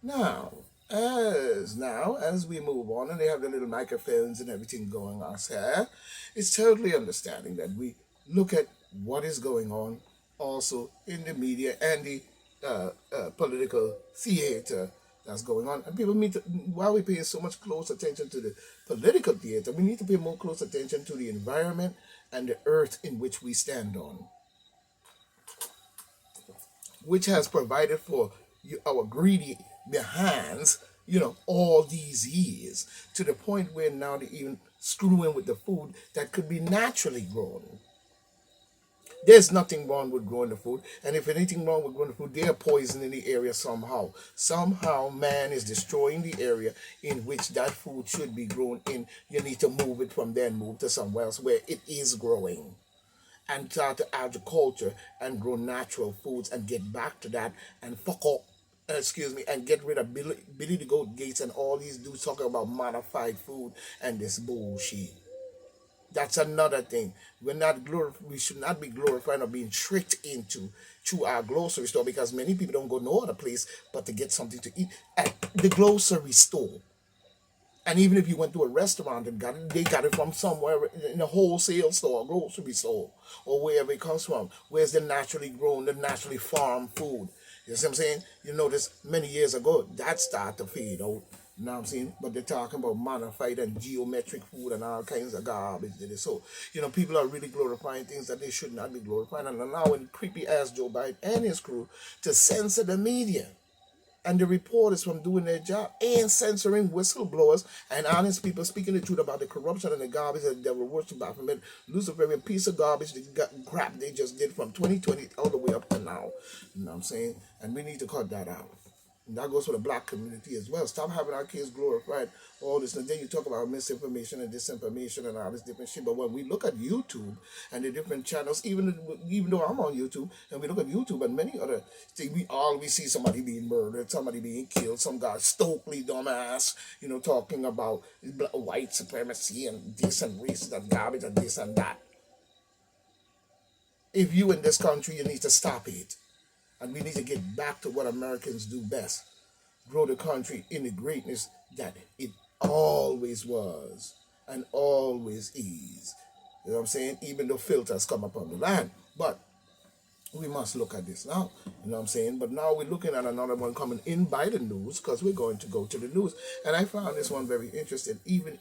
Now, as we move on and they have the little microphones and everything going on here, it's totally understanding that we look at what is going on also in the media and the political theater that's going on. And people need to, while we pay so much close attention to the political theater, we need to pay more close attention to the environment and the earth in which we stand on, which has provided for our greedy hands, all these years, to the point where now they even screwing with the food that could be naturally grown. There's nothing wrong with growing the food, and if anything wrong with growing the food, they're poisoning the area somehow. Somehow, man is destroying the area in which that food should be grown in. You need to move it from there and move to somewhere else where it is growing, and start to agriculture and grow natural foods and get back to that and fuck up, and get rid of Billy the Goat Gates and all these dudes talking about modified food and this bullshit. That's another thing. We should not be glorifying or being tricked into to our grocery store, because many people don't go no other place but to get something to eat at the grocery store. And even if you went to a restaurant and got it, they got it from somewhere in a wholesale store, a grocery store, or wherever it comes from. Where's the naturally grown, the naturally farmed food? You see what I'm saying? You notice many years ago that started to fade out. You know what I'm saying? But they're talking about modified and geometric food and all kinds of garbage. So, people are really glorifying things that they should not be glorifying, and allowing creepy ass Joe Biden and his crew to censor the media and the reporters from doing their job, and censoring whistleblowers and honest people speaking the truth about the corruption and the garbage that they were worshiped by from it. Luciferian piece of garbage, the crap they just did from 2020 all the way up to now. You know what I'm saying? And we need to cut that out. And that goes for the black community as well. Stop having our kids glorified all this. And then you talk about misinformation and disinformation and all this different shit. But when we look at YouTube and the different channels, even though I'm on YouTube, and we look at YouTube and many other things, we always see somebody being murdered, somebody being killed, some guy Stokely dumbass, talking about white supremacy and this and race and garbage and this and that. If you in this country, you need to stop it. And we need to get back to what Americans do best: grow the country in the greatness that it always was and always is. You know what I'm saying? Even though filters come upon the land. But we must look at this now. You know what I'm saying? But now we're looking at another one coming in by the news, because we're going to go to the news. And I found this one very interesting, even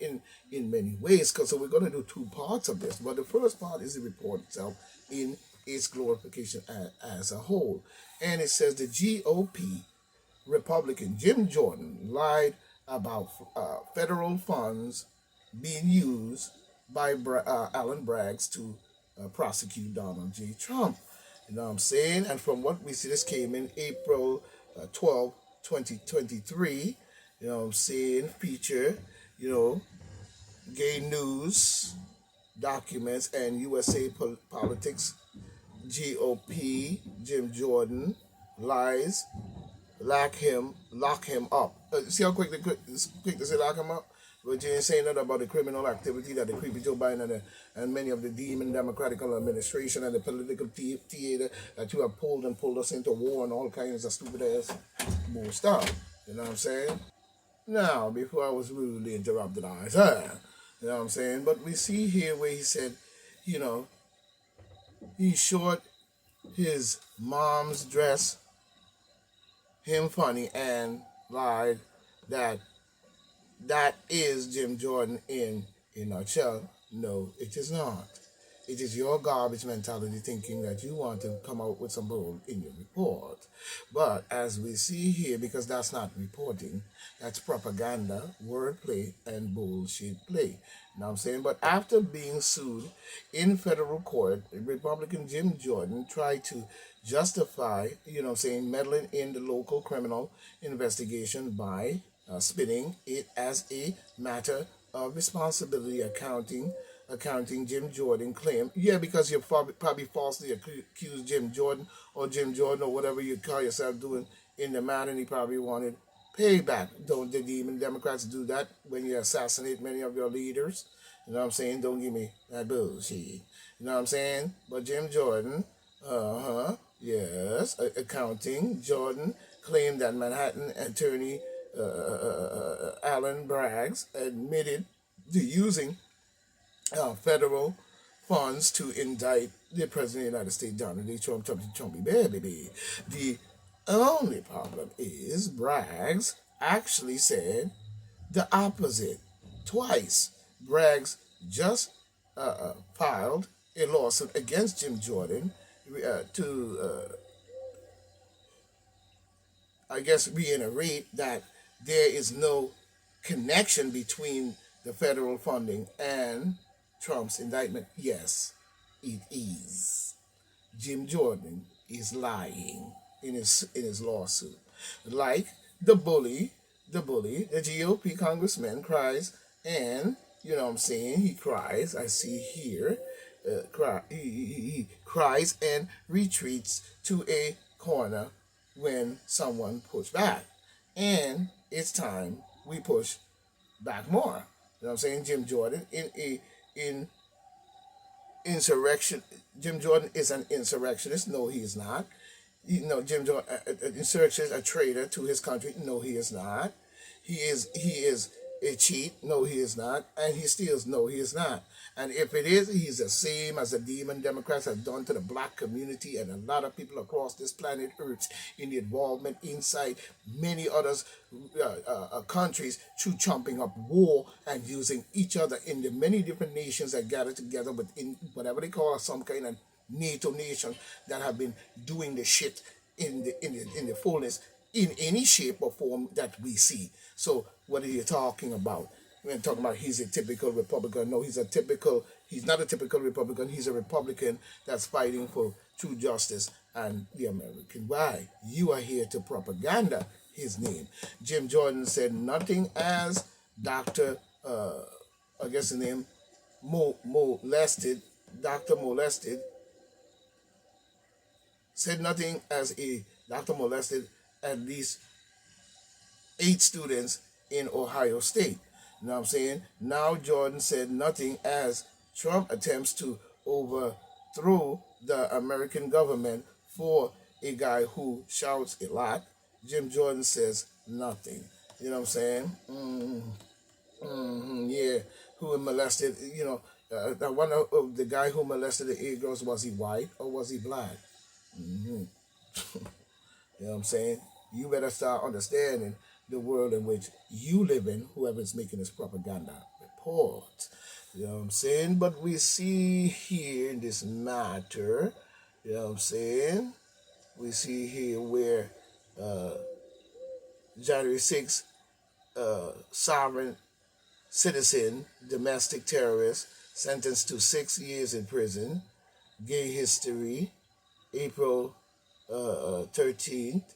in many ways, because so we're going to do two parts of this. But the first part is the report itself in its glorification as a whole. And it says the GOP Republican Jim Jordan lied about federal funds being used by Alan Braggs to prosecute Donald J. Trump. You know what I'm saying? And from what we see, this came in April 12, 2023. You know what I'm saying? Feature, you know, gay news, documents, and USA politics. GOP, Jim Jordan, lies, lock him up. See how quick to say lock him up? But you ain't saying nothing about the criminal activity that the creepy Joe Biden and many of the demon Democratic administration and the political theater that you have pulled us into war and all kinds of stupid ass bull stuff. You know what I'm saying? Now, before I was rudely interrupted, I said, you know what I'm saying? But we see here where he said, you know, he short his mom's dress him funny and lied that that is Jim Jordan in a nutshell. No, it is not. It is your garbage mentality thinking that you want to come out with some bull in your report. But as we see here, because that's not reporting, that's propaganda, wordplay, and bullshit play. Now I'm saying, but after being sued in federal court, Republican Jim Jordan tried to justify, saying meddling in the local criminal investigation by spinning it as a matter of responsibility accounting. Jim Jordan claimed, yeah, because you probably falsely accused Jim Jordan or whatever you call yourself doing in the matter, and he probably wanted payback. Don't the demon Democrats do that when you assassinate many of your leaders? You know what I'm saying? Don't give me that bullshit. You know what I'm saying? But Jim Jordan, yes, accounting, Jordan claimed that Manhattan attorney Alan Braggs admitted to using federal funds to indict the President of the United States, Donald J. Trump, Trumpy baby. The only problem is Braggs actually said the opposite twice. Braggs just filed a lawsuit against Jim Jordan to, I guess, reiterate that there is no connection between the federal funding and Trump's indictment. Yes, it is. Jim Jordan is lying in his lawsuit. Like the GOP congressman cries, and you know what I'm saying, he cries. I see here, he cries and retreats to a corner when someone pushes back, and it's time we push back more. You know what I'm saying? Jim Jordan in insurrection. Jim Jordan is an insurrectionist. No, he is not. You know, Jim Jordan, an insurrectionist, a traitor to his country. No, he is not. He is a cheat. No, he is not. And he steals. No, he is not. And if it is, he's the same as the demon Democrats have done to the black community and a lot of people across this planet Earth in the involvement inside many others countries through chomping up war and using each other in the many different nations that gather together within whatever they call some kind of NATO nation that have been doing the shit in the fullness in any shape or form that we see. So what are you talking about? We're talking about he's a typical Republican. No, he's not a typical Republican. He's a Republican that's fighting for true justice and the American way. You are here to propaganda his name. Jim Jordan said nothing as Dr. I guess the name, Dr. Molested, said nothing as a Dr. molested at least 8 students in Ohio State. You know what I'm saying? Now Jordan said nothing as Trump attempts to overthrow the American government for a guy who shouts a lot. Jim Jordan says nothing. You know what I'm saying? Yeah. Who molested, you know, one of the guy who molested the 8 girls, was he white or was he black? You know what I'm saying? You better start understanding the world in which you live in, whoever's making this propaganda report. You know what I'm saying? But we see here in this matter, you know what I'm saying? We see here where January 6th, sovereign citizen, domestic terrorist, sentenced to 6 years in prison, gay history, April 13th,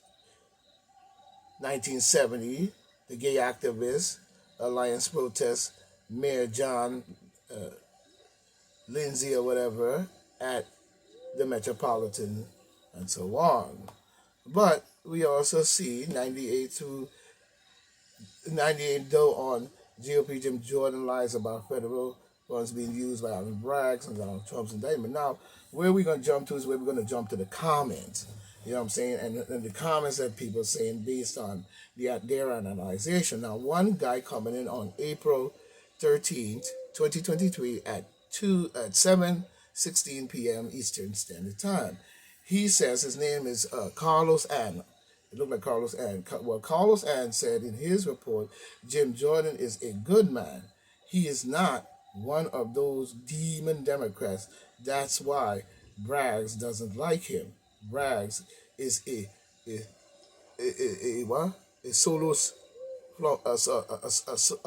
1970, the gay activist, Alliance protest, Mayor John Lindsay or whatever, at the Metropolitan and so on. But we also see 98 though on GOP Jim Jordan lies about federal funds being used by Alan Braggs and Donald Trump's indictment. Now, where we're going to jump to is where we're going to jump to the comments. You know what I'm saying? And the comments that people are saying based on their analysis. Now, one guy commented on April 13th, 2023 at 7:16 p.m. Eastern Standard Time. He says his name is Carlos Ann. It looked like Carlos Ann. Well, Carlos Ann said in his report, Jim Jordan is a good man. He is not one of those demon Democrats. That's why Braggs doesn't like him. Braggs is what? A Soros, a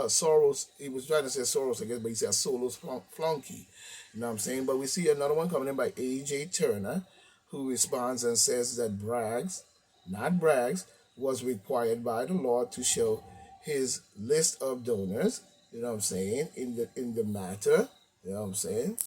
Soros. He was trying to say Soros, I guess, but he said a Soros flunky. You know what I'm saying? But we see another one coming in by A.J. Turner, who responds and says that Braggs, not Braggs, was required by the law to show his list of donors. You know what I'm saying? In the matter. You know what I'm saying?